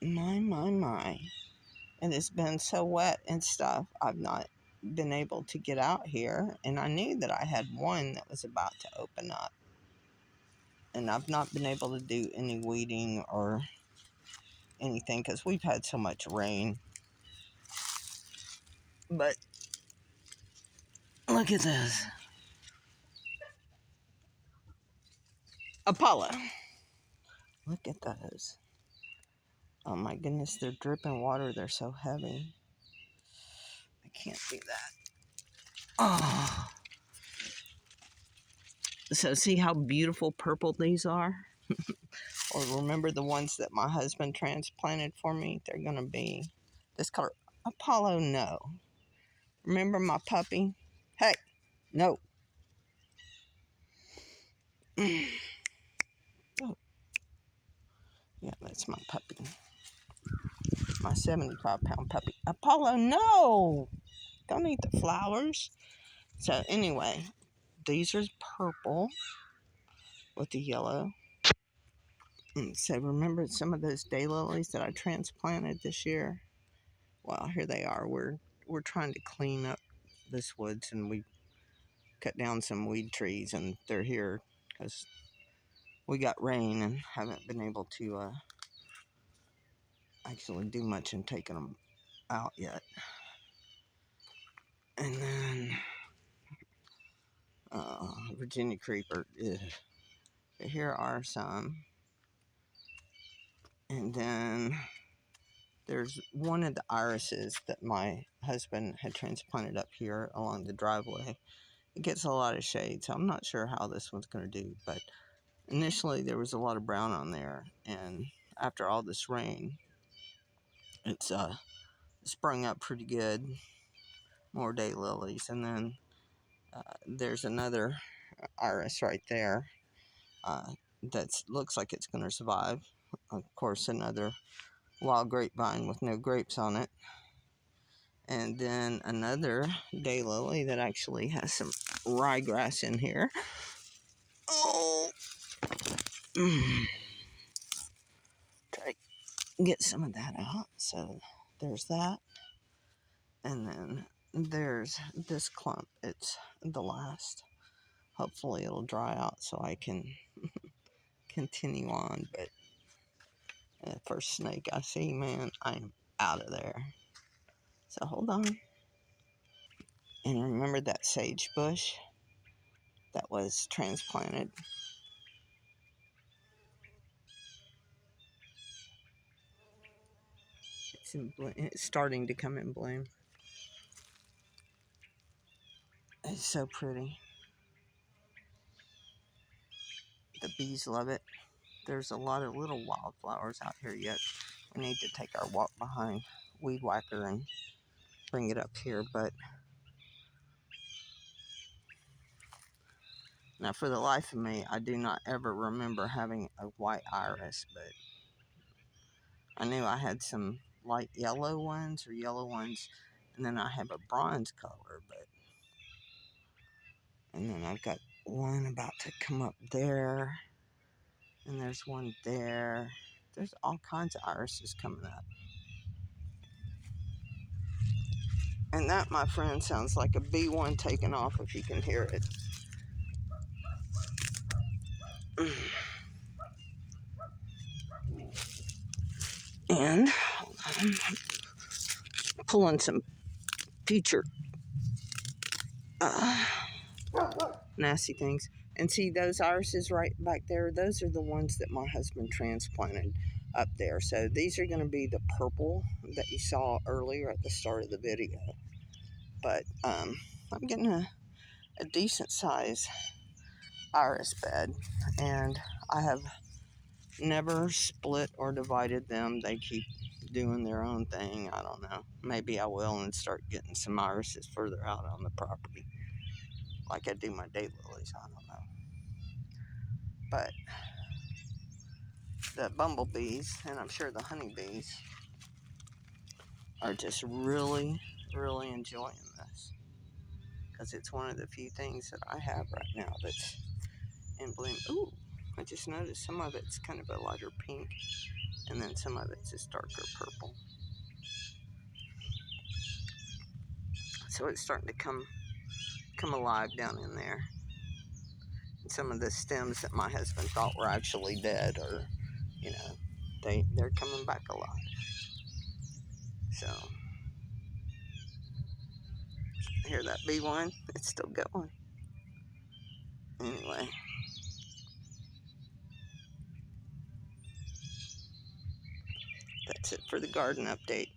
My. And it's been so wet and stuff, I've not been able to get out here. And I knew that I had one that was about to open up. And I've not been able to do any weeding or anything because we've had so much rain. But look at this. Apollo. Look at those. Oh my goodness, they're dripping water. They're so heavy. I can't do that. Oh. So see how beautiful purple these are? Or remember the ones that my husband transplanted for me? They're going to be this color. Apollo, no. Remember my puppy? Hey, no. Oh, yeah, that's my puppy. My 75-pound puppy. Apollo, no. Don't eat the flowers. So anyway, these are purple with the yellow. So remember some of those daylilies that I transplanted this year? Well, here they are. We're trying to clean up this woods, and we cut down some weed trees, and they're here because we got rain and haven't been able to actually do much in taking them out yet. And then Virginia creeper. Ugh. Here are some. And then there's one of the irises that my husband had transplanted up here along the driveway. It gets a lot of shade, so I'm not sure how this one's going to do. But initially there was a lot of brown on there, and after all this rain, it's sprung up pretty good. More daylilies. And then there's another iris right there that looks like it's going to survive. Of course, another wild grapevine with no grapes on it. And then another daylily that actually has some ryegrass in here. Oh! Try to get some of that out. So there's that. And then there's this clump. It's the last. Hopefully it'll dry out so I can continue on. But the first snake I see, man, I'm out of there. So hold on. And remember that sage bush that was transplanted? It's starting to come in bloom. It's so pretty. The bees love it. There's a lot of little wildflowers out here yet. We need to take our walk behind Weed Whacker and bring it up here. But now, for the life of me, I do not ever remember having a white iris, but I knew I had some light yellow ones or yellow ones, and then I have a bronze color, and then I've got one about to come up there, and there's one there. There's all kinds of irises coming up. And that, my friend, sounds like a B1 taking off if you can hear it. And I'm pulling some future nasty things. And see those irises right back there? Those are the ones that my husband transplanted up there. So these are going to be the purple that you saw earlier at the start of the video. But I'm getting a decent size iris bed, and I have never split or divided them. They keep doing their own thing. I don't know. Maybe I will and start getting some irises further out on the property, like I do my daylilies. I don't know. But the bumblebees, and I'm sure the honeybees, are just really, really enjoying this, because it's one of the few things that I have right now that's in bloom. Ooh, I just noticed some of it's kind of a lighter pink. and then some of it's just darker purple. So it's starting to come alive down in there. And some of the stems that my husband thought were actually dead, or they're coming back alive. So hear that bee one? It's still going. Anyway, that's it for the garden update.